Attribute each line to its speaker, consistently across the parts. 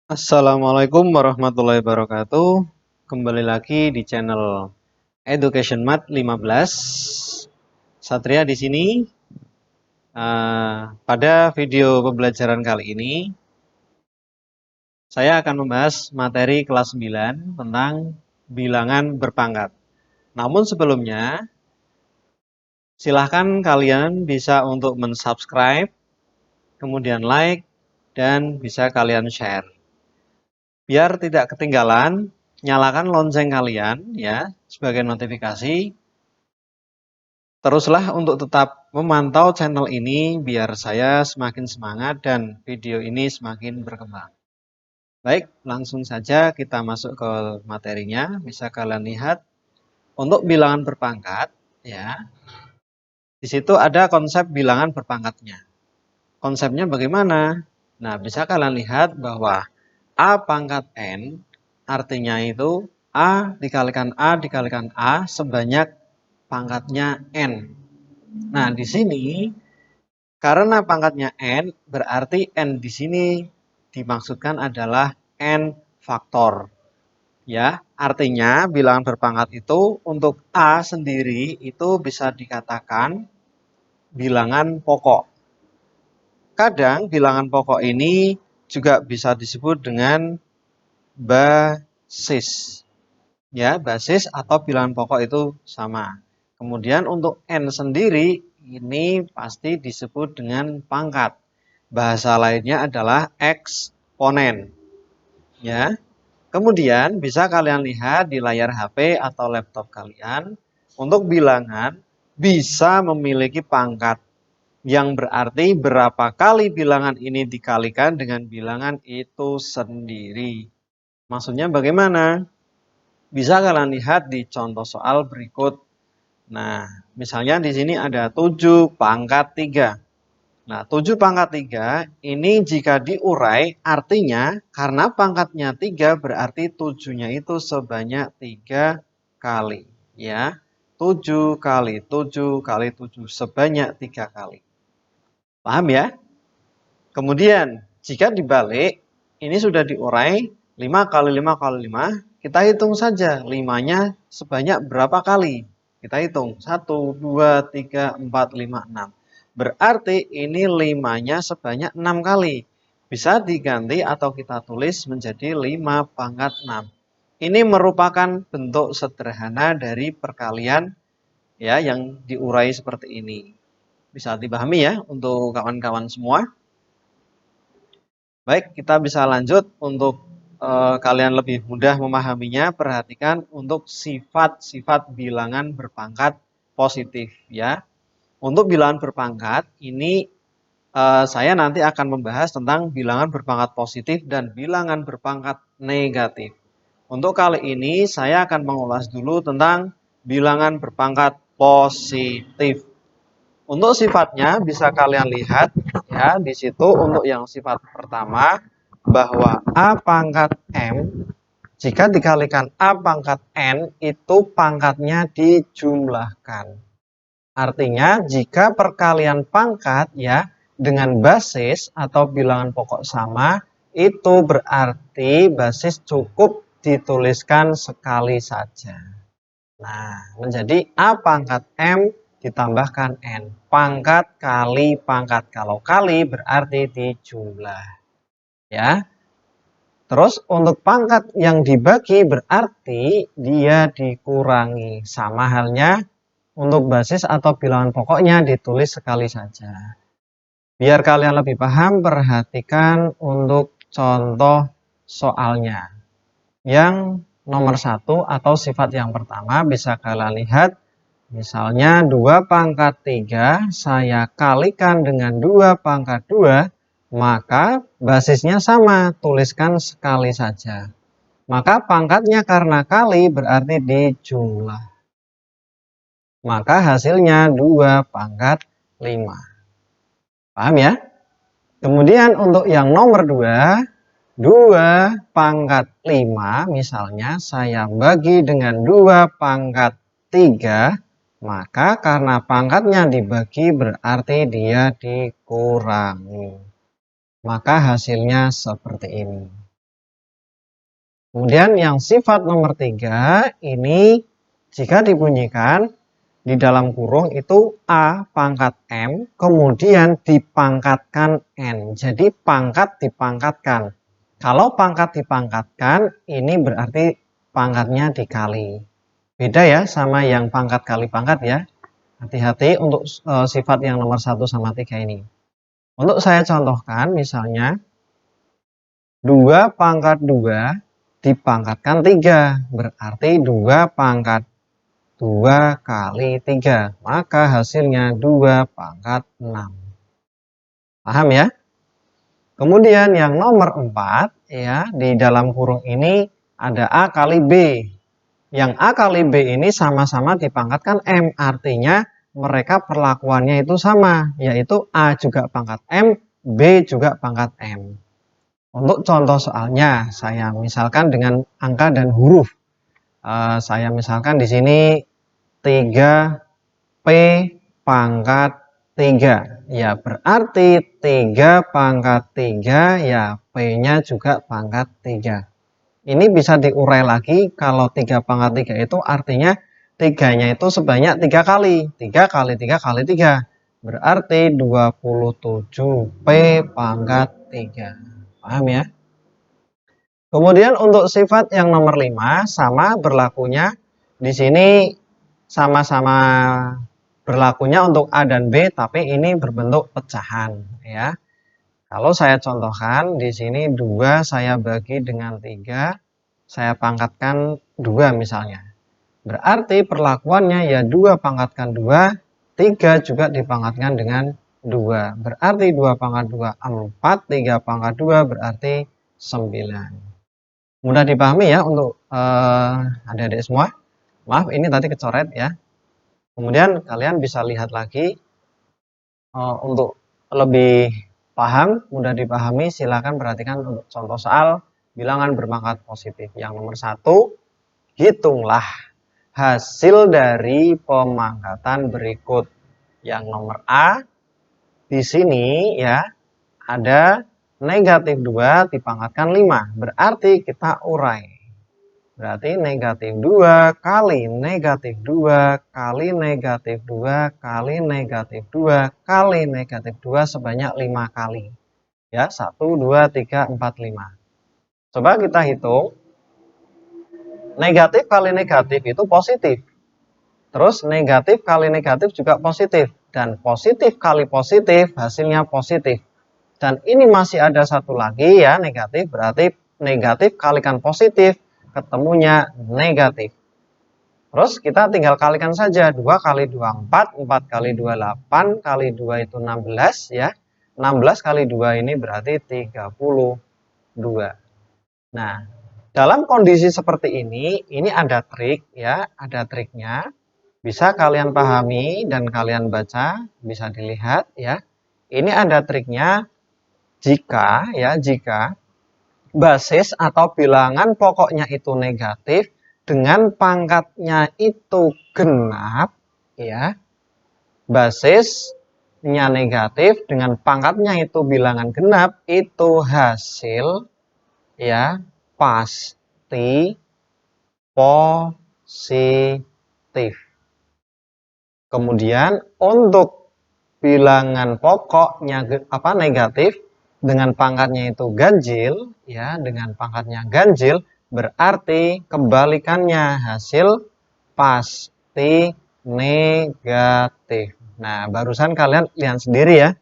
Speaker 1: Assalamualaikum warahmatullahi wabarakatuh. Kembali lagi di channel Education Math 15. Satria di sini. Pada video pembelajaran kali ini, saya akan membahas materi kelas 9 tentang bilangan berpangkat. Namun sebelumnya, silahkan kalian bisa untuk mensubscribe, kemudian like, dan bisa kalian share. Biar tidak ketinggalan, nyalakan lonceng kalian ya sebagai notifikasi. Teruslah untuk tetap memantau channel ini biar saya semakin semangat dan video ini semakin berkembang. Baik, langsung saja kita masuk ke materinya. Bisa kalian lihat untuk bilangan berpangkat ya. Di situ ada konsep bilangan berpangkatnya. Konsepnya bagaimana? Nah, bisa kalian lihat bahwa A pangkat N artinya itu A dikalikan A sebanyak pangkatnya N. Nah, di sini karena pangkatnya N berarti N di sini dimaksudkan adalah N faktor. Ya, artinya bilangan berpangkat itu untuk A sendiri itu bisa dikatakan bilangan pokok. Kadang bilangan pokok ini juga bisa disebut dengan basis. Ya, basis atau bilangan pokok itu sama. Kemudian untuk N sendiri ini pasti disebut dengan pangkat. Bahasa lainnya adalah eksponen. Ya. Kemudian bisa kalian lihat di layar HP atau laptop kalian, untuk bilangan bisa memiliki pangkat. Yang berarti berapa kali bilangan ini dikalikan dengan bilangan itu sendiri. Maksudnya bagaimana? Bisa kalian lihat di contoh soal berikut. Nah, misalnya di sini ada 7 pangkat 3. Nah, 7 pangkat 3 ini jika diurai artinya karena pangkatnya 3 berarti 7-nya itu sebanyak 3 kali. Ya, 7 kali 7 kali 7 sebanyak 3 kali. Paham ya? Kemudian, jika dibalik, ini sudah diurai 5 kali 5 kali 5, kita hitung saja 5-nya sebanyak berapa kali. Kita hitung 1, 2, 3, 4, 5, 6. Berarti ini 5-nya sebanyak 6 kali. Bisa diganti atau kita tulis menjadi 5 pangkat 6. Ini merupakan bentuk sederhana dari perkalian ya yang diurai seperti ini. Bisa dipahami ya untuk kawan-kawan semua? Baik, kita bisa lanjut untuk kalian lebih mudah memahaminya. Perhatikan untuk sifat-sifat bilangan berpangkat positif ya. Untuk bilangan berpangkat ini saya nanti akan membahas tentang bilangan berpangkat positif dan bilangan berpangkat negatif. Untuk kali ini saya akan mengulas dulu tentang bilangan berpangkat positif. Untuk sifatnya bisa kalian lihat ya di situ untuk yang sifat pertama bahwa A pangkat M jika dikalikan A pangkat N itu pangkatnya dijumlahkan. Artinya jika perkalian pangkat ya dengan basis atau bilangan pokok sama itu berarti basis cukup dituliskan sekali saja. Nah, menjadi A pangkat M ditambahkan N. Pangkat kali pangkat. Kalau kali berarti dijumlah. Ya. Terus untuk pangkat yang dibagi berarti dia dikurangi. Sama halnya untuk basis atau bilangan pokoknya ditulis sekali saja. Biar kalian lebih paham, perhatikan untuk contoh soalnya. Yang nomor 1 atau sifat yang pertama bisa kalian lihat. Misalnya 2 pangkat 3 saya kalikan dengan 2 pangkat 2, maka basisnya sama, tuliskan sekali saja. Maka pangkatnya karena kali berarti dijumlah. Maka hasilnya 2 pangkat 5. Paham ya? Kemudian untuk yang nomor 2, 2 pangkat 5 misalnya saya bagi dengan 2 pangkat 3, maka karena pangkatnya dibagi berarti dia dikurangi. Maka hasilnya seperti ini. Kemudian yang sifat nomor 3 ini jika dibunyikan di dalam kurung itu A pangkat M, kemudian dipangkatkan N. Jadi pangkat dipangkatkan. Kalau pangkat dipangkatkan, ini berarti pangkatnya dikali. Beda ya sama yang pangkat kali pangkat ya. Hati-hati untuk sifat yang nomor 1 sama 3 ini. Untuk saya contohkan, misalnya 2 pangkat 2 dipangkatkan 3. Berarti 2 pangkat 2 kali 3. Maka hasilnya 2 pangkat 6. Paham ya? Kemudian yang nomor 4, ya, di dalam kurung ini ada A kali B. Yang A kali B ini sama-sama dipangkatkan M. Artinya mereka perlakuannya itu sama, yaitu A juga pangkat M, B juga pangkat M. Untuk contoh soalnya, saya misalkan dengan angka dan huruf. Saya misalkan di sini 3P pangkat 3. Ya, berarti 3 pangkat 3, ya P-nya juga pangkat 3. Ini bisa diurai lagi, kalau 3 pangkat 3 itu artinya 3-nya itu sebanyak 3 kali. 3 kali 3 kali 3. Berarti 27P pangkat 3. Paham ya? Kemudian untuk sifat yang nomor 5 sama berlakunya di sini sama-sama berlakunya untuk A dan B, tapi ini berbentuk pecahan ya. Kalau saya contohkan di sini 2 saya bagi dengan 3, saya pangkatkan 2 misalnya. Berarti perlakuannya ya 2 pangkatkan 2, 3 juga dipangkatkan dengan 2. Berarti 2 pangkat 2 4, 3 pangkat 2 berarti 9. Mudah dipahami ya untuk adik-adik semua. Maaf ini tadi kecoret ya. Kemudian kalian bisa lihat lagi untuk lebih paham, mudah dipahami, silakan perhatikan untuk contoh soal bilangan berpangkat positif. Yang nomor 1, hitunglah hasil dari pemangkatan berikut. Yang nomor A, di sini ya ada negatif 2 dipangkatkan 5. Berarti kita urai. Berarti negatif 2 kali negatif 2 kali negatif 2 kali negatif 2 kali negatif 2 sebanyak 5 kali. Ya, 1, 2, 3, 4, 5. Coba kita hitung. Negatif kali negatif itu positif. Terus negatif kali negatif juga positif. Dan positif kali positif hasilnya positif. Dan ini masih ada satu lagi ya negatif. Berarti negatif kalikan positif. Ketemunya negatif. Terus kita tinggal kalikan saja. 2 kali 2 4, 4 kali 2 8, kali 2 itu 16 ya. 16 kali 2 ini berarti 32. Nah, dalam kondisi seperti ini ada trik ya, ada triknya. Bisa kalian pahami dan kalian baca, bisa dilihat ya. Ini ada triknya jika basis atau bilangan pokoknya itu negatif dengan pangkatnya itu genap ya. Basisnya negatif dengan pangkatnya itu bilangan genap, itu hasil ya pasti positif. Kemudian untuk bilangan pokoknya negatif dengan pangkatnya itu ganjil ya, dengan pangkatnya ganjil berarti kebalikannya hasil pasti negatif. Nah, barusan kalian lihat sendiri ya.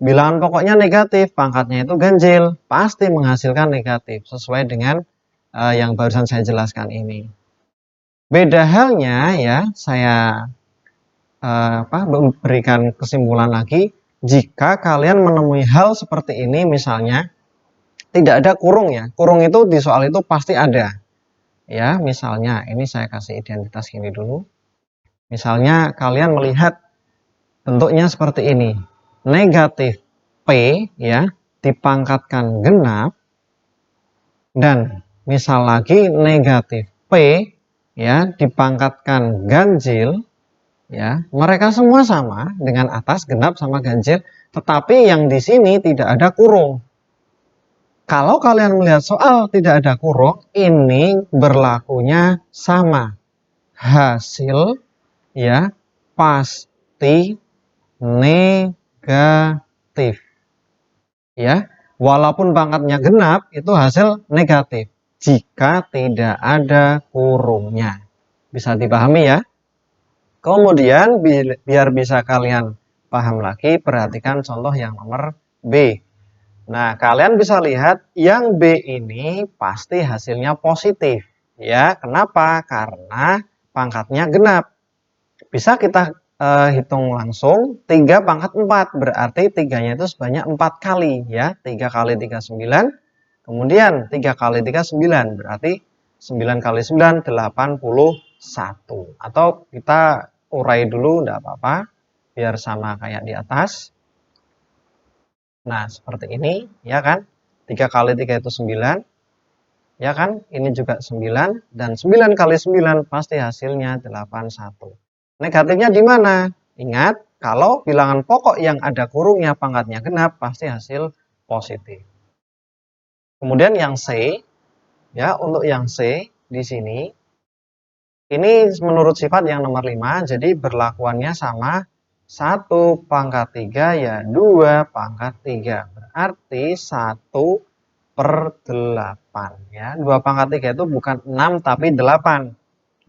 Speaker 1: Bilangan pokoknya negatif, pangkatnya itu ganjil, pasti menghasilkan negatif sesuai dengan yang barusan saya jelaskan ini. Beda halnya ya, saya berikan kesimpulan lagi, jika kalian menemui hal seperti ini, misalnya tidak ada kurung ya, kurung itu di soal itu pasti ada ya. Misalnya ini saya kasih identitas gini dulu, misalnya kalian melihat bentuknya seperti ini, negatif P ya dipangkatkan genap, dan misal lagi negatif P ya dipangkatkan ganjil. Ya, mereka semua sama dengan atas genap sama ganjil, tetapi yang di sini tidak ada kurung. Kalau kalian melihat soal tidak ada kurung, ini berlakunya sama. Hasil ya pasti negatif. Ya, walaupun pangkatnya genap, itu hasil negatif jika tidak ada kurungnya. Bisa dipahami ya? Kemudian biar bisa kalian paham lagi, perhatikan contoh yang nomor B. Nah, kalian bisa lihat yang B ini pasti hasilnya positif. Ya, kenapa? Karena pangkatnya genap. Bisa kita hitung langsung 3 pangkat 4. Berarti 3-nya itu sebanyak 4 kali. Ya, 3 kali 3, 9. Kemudian 3 kali 3, 9. Berarti 9 kali 9, 81. Atau kita urai dulu, tidak apa-apa. Biar sama kayak di atas. Nah, seperti ini, ya kan? 3 kali 3 itu 9, ya kan? Ini juga 9, dan 9 kali 9 pasti hasilnya 81. Negatifnya di mana? Ingat, kalau bilangan pokok yang ada kurungnya pangkatnya genap, pasti hasil positif. Kemudian yang C, ya, untuk yang C di sini, ini menurut sifat yang nomor 5, jadi berlakuannya sama 1 pangkat 3 ya 2 pangkat 3. Berarti 1 per 8 ya. 2 pangkat 3 itu bukan 6 tapi 8.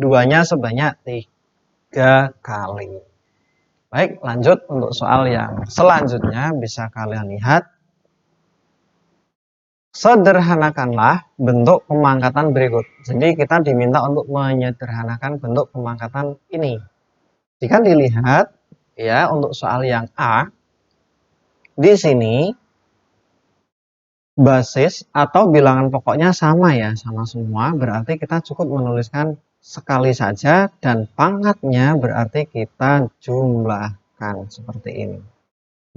Speaker 1: Duanya sebanyak 3 kali. Baik, lanjut untuk soal yang selanjutnya bisa kalian lihat. Sederhanakanlah bentuk pemangkatan berikut. Jadi kita diminta untuk menyederhanakan bentuk pemangkatan ini. Jika dilihat ya untuk soal yang A, di sini basis atau bilangan pokoknya sama ya, sama semua. Berarti kita cukup menuliskan sekali saja dan pangkatnya berarti kita jumlahkan seperti ini.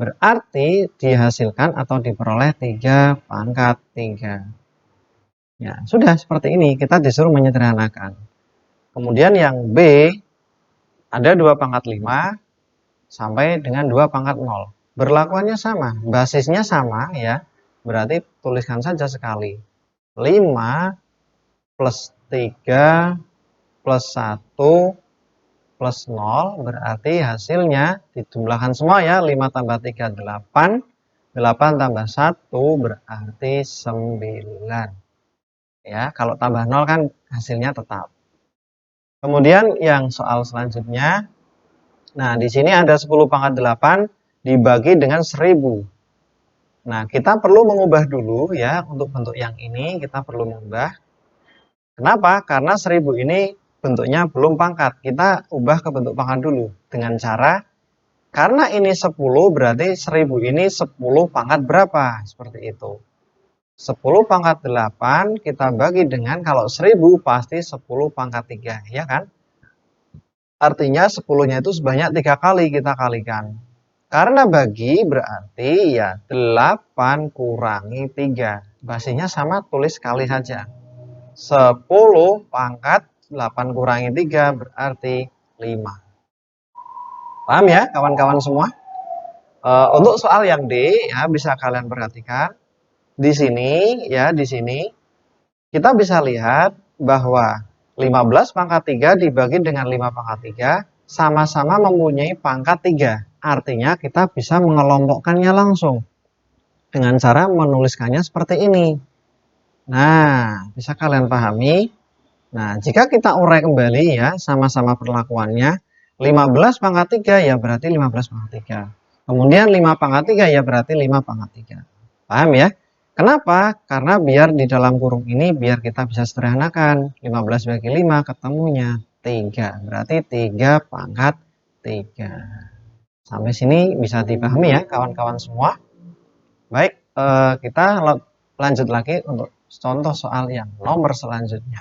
Speaker 1: Berarti dihasilkan atau diperoleh 3 pangkat 3. Ya, sudah seperti ini, kita disuruh menyederhanakan. Kemudian yang B, ada 2 pangkat 5 sampai dengan 2 pangkat 0. Berlakuannya sama, basisnya sama ya. Berarti tuliskan saja sekali. 5 plus 3 plus 1 plus 0 berarti hasilnya dijumlahkan semua ya. 5 tambah 3 8, 8 tambah 1 berarti 9. Ya, kalau tambah 0 kan hasilnya tetap. Kemudian yang soal selanjutnya, nah di sini ada 10 pangkat 8 dibagi dengan 1000. Nah, kita perlu mengubah dulu ya, untuk bentuk yang ini kita perlu mengubah. Kenapa? Karena 1000 ini bentuknya belum pangkat. Kita ubah ke bentuk pangkat dulu. Dengan cara, karena ini 10 berarti 1000 ini 10 pangkat berapa? Seperti itu. 10 pangkat 8 kita bagi dengan, kalau 1000 pasti 10 pangkat 3. Ya kan? Artinya 10-nya itu sebanyak 3 kali kita kalikan. Karena bagi berarti ya 8 kurangi 3. Basinya sama, tulis sekali saja. 10 pangkat 8 kurangi 3 berarti 5. Paham ya kawan-kawan semua? Untuk soal yang D ya bisa kalian perhatikan. Di sini ya, di sini kita bisa lihat bahwa 15 pangkat 3 dibagi dengan 5 pangkat 3 sama-sama mempunyai pangkat 3. Artinya kita bisa mengelompokkannya langsung dengan cara menuliskannya seperti ini. Nah, bisa kalian pahami. Nah, jika kita urai kembali ya, sama-sama perlakuannya. 15 pangkat 3 ya berarti 15 pangkat 3. Kemudian 5 pangkat 3 ya berarti 5 pangkat 3. Paham ya? Kenapa? Karena biar di dalam kurung ini biar kita bisa sederhanakan. 15 bagi 5 ketemunya 3. Berarti 3 pangkat 3. Sampai sini bisa dipahami ya kawan-kawan semua. Baik, kita lanjut lagi untuk contoh soal yang nomor selanjutnya.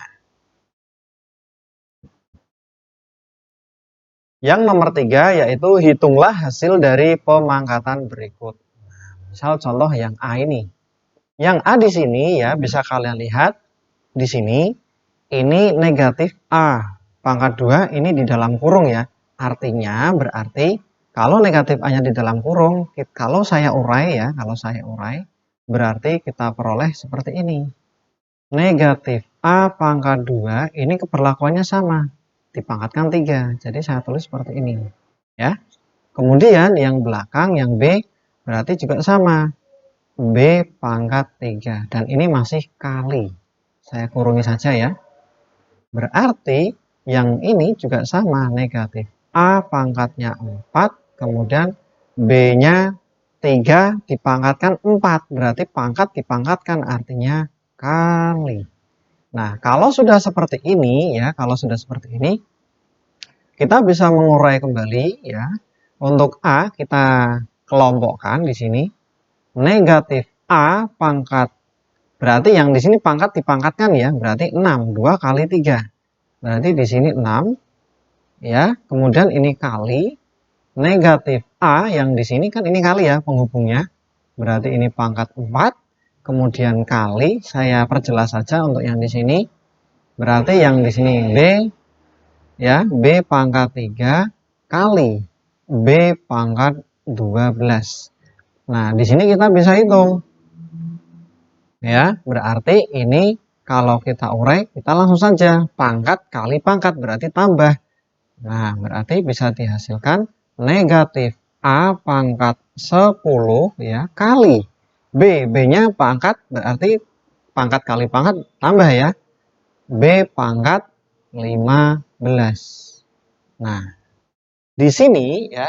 Speaker 1: Yang nomor 3 yaitu hitunglah hasil dari pemangkatan berikut. Misal contoh yang A ini. Yang A di sini ya bisa kalian lihat di sini ini negatif A. Pangkat 2 ini di dalam kurung ya. Artinya berarti kalau negatif A-nya di dalam kurung, kalau saya urai ya, Berarti kita peroleh seperti ini. Negatif A pangkat 2 ini keberlakuannya sama. Dipangkatkan 3. Jadi saya tulis seperti ini. Ya. Kemudian yang belakang, yang B, berarti juga sama. B pangkat 3. Dan ini masih kali. Saya kurungi saja ya. Berarti yang ini juga sama, negatif. A pangkatnya 4, kemudian B-nya 3 dipangkatkan 4. Berarti pangkat dipangkatkan artinya kali. Nah, kalau sudah seperti ini ya, kita bisa mengurai kembali ya. Untuk A kita kelompokkan di sini. Negatif A pangkat, berarti yang di sini pangkat dipangkatkan ya, berarti 6, 2 kali 3. Berarti di sini 6 ya. Kemudian ini kali negatif A yang di sini kan ini kali ya penghubungnya. Berarti ini pangkat 4, kemudian kali, saya perjelas saja untuk yang di sini. Berarti yang di sini B ya, B pangkat 3 kali B pangkat 12. Nah, di sini kita bisa hitung. Ya, berarti ini kalau kita urai, kita langsung saja pangkat kali pangkat berarti tambah. Nah, berarti bisa dihasilkan negatif A pangkat 10 ya kali B. B-nya pangkat berarti pangkat kali pangkat tambah ya. B pangkat 15. Nah, di sini ya,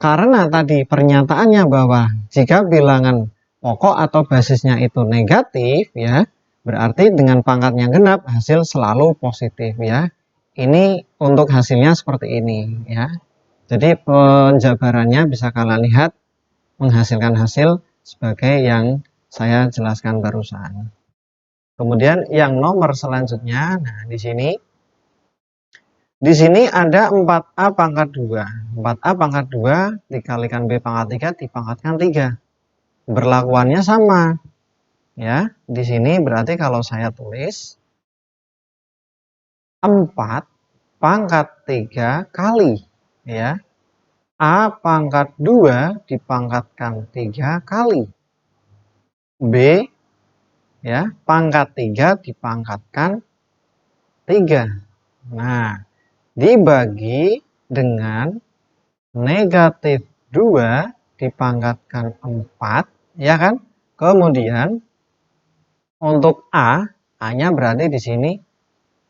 Speaker 1: karena tadi pernyataannya bahwa jika bilangan pokok atau basisnya itu negatif ya, berarti dengan pangkatnya genap hasil selalu positif ya. Ini untuk hasilnya seperti ini ya. Jadi penjabarannya bisa kalian lihat menghasilkan hasil sebagai yang saya jelaskan barusan. Kemudian yang nomor selanjutnya, nah di sini ada 4A pangkat 2. 4A pangkat 2 dikalikan B pangkat 3 dipangkatkan 3. Berlakuannya sama. Ya, di sini berarti kalau saya tulis 4 pangkat 3 kali ya. A pangkat 2 dipangkatkan 3 kali. B ya, pangkat 3 dipangkatkan 3. Nah, dibagi dengan negatif 2 dipangkatkan 4, ya kan? Kemudian untuk A-nya berarti di sini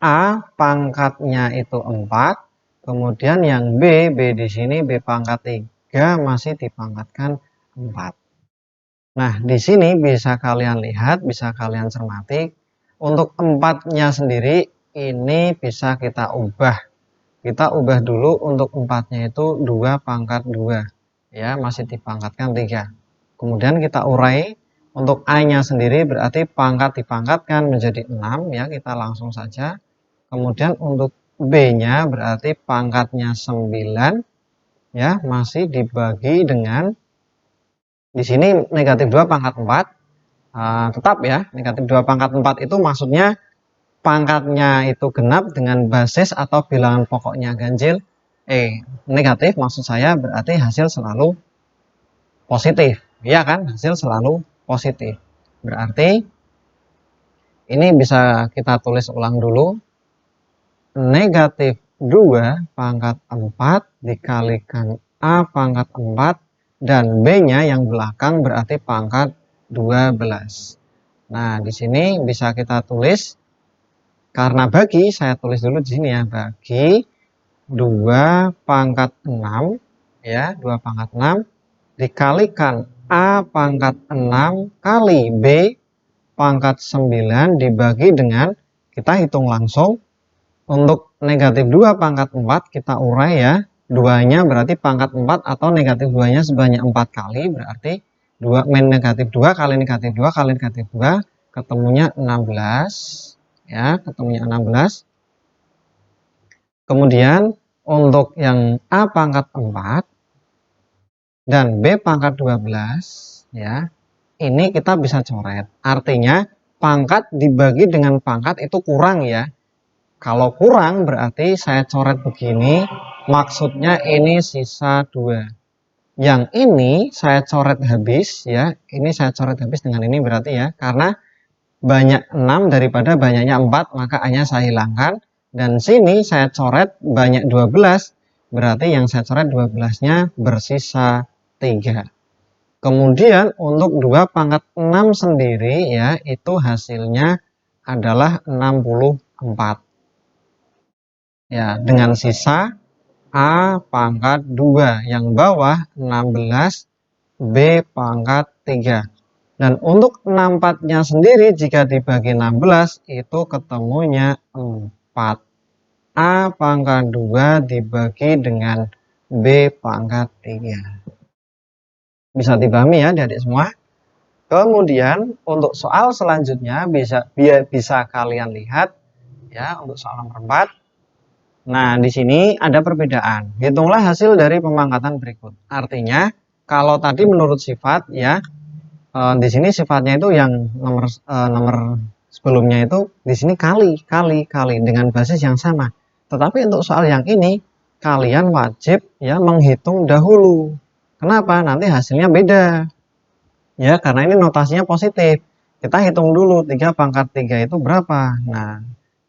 Speaker 1: A pangkatnya itu 4, kemudian yang B di sini B pangkat 3 masih dipangkatkan 4. Nah, di sini bisa kalian lihat, bisa kalian cermati, untuk 4-nya sendiri ini bisa kita ubah. Kita ubah dulu untuk 4-nya itu 2 pangkat 2. Ya, masih dipangkatkan 3. Kemudian kita urai untuk A-nya sendiri berarti pangkat dipangkatkan menjadi 6 ya, kita langsung saja. Kemudian untuk B-nya berarti pangkatnya 9 ya, masih dibagi dengan di sini negatif 2 pangkat 4. Tetap ya, negatif 2 pangkat 4 itu maksudnya pangkatnya itu genap dengan basis atau bilangan pokoknya ganjil negatif, maksud saya berarti hasil selalu positif ya kan, hasil selalu positif. Berarti ini bisa kita tulis ulang dulu, negatif 2 pangkat 4 dikalikan A pangkat 4 dan B nya yang belakang berarti pangkat 12. Nah, di sini bisa kita tulis, karena bagi, saya tulis dulu di sini ya, bagi 2 pangkat 6 ya, 2 pangkat 6 dikalikan A pangkat 6 kali B pangkat 9 dibagi dengan, kita hitung langsung. Untuk negatif 2 pangkat 4 kita urai ya, 2-nya berarti pangkat 4 atau negatif 2-nya sebanyak 4 kali, berarti 2 negatif 2 kali negatif 2 kali negatif 2 ketemunya 16. Ya, ketemunya 16. Kemudian untuk yang A pangkat 4 dan B pangkat 12 ya, ini kita bisa coret. Artinya pangkat dibagi dengan pangkat itu kurang ya. Kalau kurang berarti saya coret begini, maksudnya ini sisa 2. Yang ini saya coret habis ya. Ini saya coret habis dengan ini berarti ya. Karena banyak 6 daripada banyaknya 4, maka A-nya saya hilangkan. Dan sini saya coret banyak 12, berarti yang saya coret 12-nya bersisa 3. Kemudian untuk 2 pangkat 6 sendiri ya, itu hasilnya adalah 64. Ya, dengan sisa A pangkat 2, yang bawah 16, B pangkat 3. Dan untuk 64-nya sendiri jika dibagi 16 itu ketemunya 4. A pangkat 2 dibagi dengan B pangkat 3. Bisa dipahami ya adik-adik semua. Kemudian untuk soal selanjutnya bisa kalian lihat ya untuk soal nomor 4. Nah, di sini ada perbedaan. Hitunglah hasil dari pemangkatan berikut. Artinya kalau tadi menurut sifat ya, di sini sifatnya itu yang nomor sebelumnya itu di sini kali dengan basis yang sama. Tetapi untuk soal yang ini kalian wajib ya menghitung dahulu. Kenapa? Nanti hasilnya beda. Ya, karena ini notasinya positif. Kita hitung dulu 3 pangkat 3 itu berapa. Nah,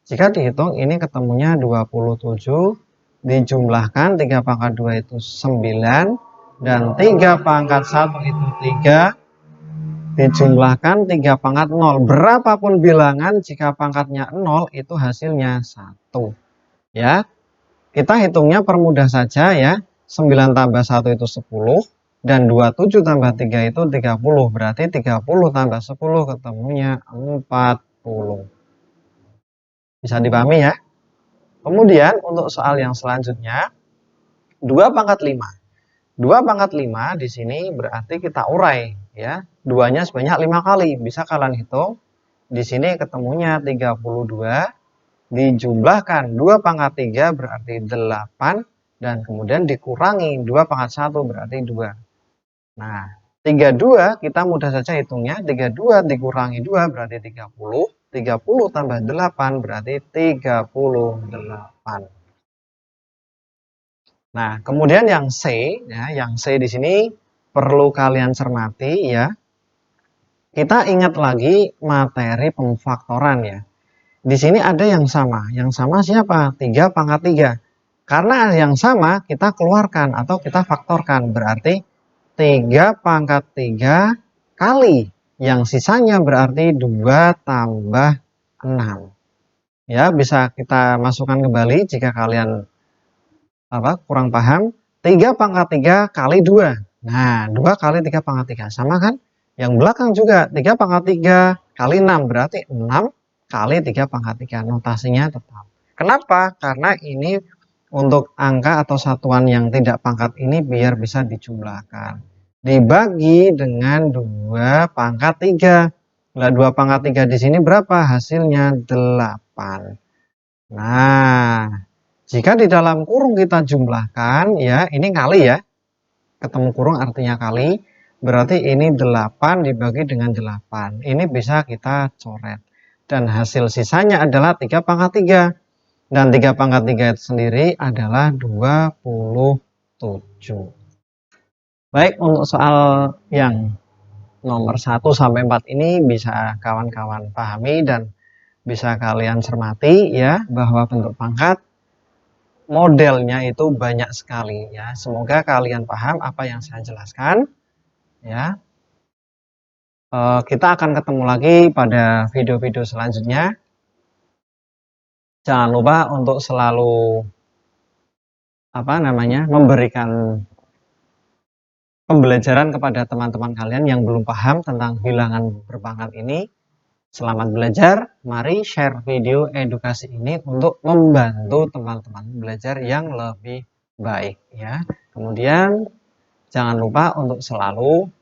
Speaker 1: jika dihitung ini ketemunya 27, dijumlahkan 3 pangkat 2 itu 9, dan 3 pangkat 1 itu 3, dijumlahkan 3 pangkat 0. Berapapun bilangan jika pangkatnya 0 itu hasilnya 1. Ya, kita hitungnya permudah saja ya. 9 tambah 1 itu 10. Dan 27 tambah 3 itu 30. Berarti 30 tambah 10 ketemunya 40. Bisa dipahami ya? Kemudian untuk soal yang selanjutnya, 2 pangkat 5. 2 pangkat 5 di sini berarti kita urai ya. 2-nya sebanyak 5 kali. Bisa kalian hitung. Di sini ketemunya 32. Dijumlahkan 2 pangkat 3 berarti 8. Dan kemudian dikurangi 2 pangkat 1 berarti 2. Nah, 32 kita mudah saja hitungnya. 32 dikurangi 2 berarti 30. 30 tambah 8 berarti 38. Nah, kemudian yang C, ya, yang C di sini perlu kalian cermati ya. Kita ingat lagi materi pemfaktoran ya. Di sini ada yang sama. Yang sama siapa? 3 pangkat 3. Karena yang sama kita keluarkan atau kita faktorkan. Berarti 3 pangkat 3 kali. Yang sisanya berarti 2 tambah 6. Ya, bisa kita masukkan kembali jika kalian kurang paham. 3 pangkat 3 kali 2. Nah, 2 kali 3 pangkat 3. Sama kan? Yang belakang juga 3 pangkat 3 kali 6. Berarti 6 kali 3 pangkat 3. Notasinya tetap. Kenapa? Karena ini untuk angka atau satuan yang tidak pangkat ini biar bisa dijumlahkan. Dibagi dengan 2 pangkat 3. Nah, 2 pangkat 3 di sini berapa? Hasilnya 8. Nah, jika di dalam kurung kita jumlahkan, ya ini kali ya. Ketemu kurung artinya kali. Berarti ini 8 dibagi dengan 8. Ini bisa kita coret. Dan hasil sisanya adalah 3 pangkat 3. Dan 3 pangkat 3 itu sendiri adalah 27. Baik, untuk soal yang nomor 1 sampai 4 ini bisa kawan-kawan pahami dan bisa kalian cermati ya bahwa bentuk pangkat modelnya itu banyak sekali ya. Semoga kalian paham apa yang saya jelaskan ya. Kita akan ketemu lagi pada video-video selanjutnya. Jangan lupa untuk selalu memberikan pembelajaran kepada teman-teman kalian yang belum paham tentang bilangan berpangkat ini. Selamat belajar. Mari share video edukasi ini untuk membantu teman-teman belajar yang lebih baik ya. Kemudian jangan lupa untuk selalu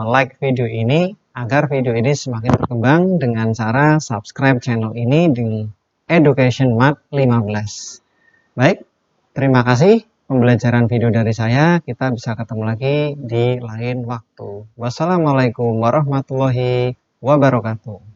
Speaker 1: like video ini agar video ini semakin berkembang dengan cara subscribe channel ini di Education Math 15. Baik, terima kasih pembelajaran video dari saya. Kita bisa ketemu lagi di lain waktu. Wassalamualaikum warahmatullahi wabarakatuh.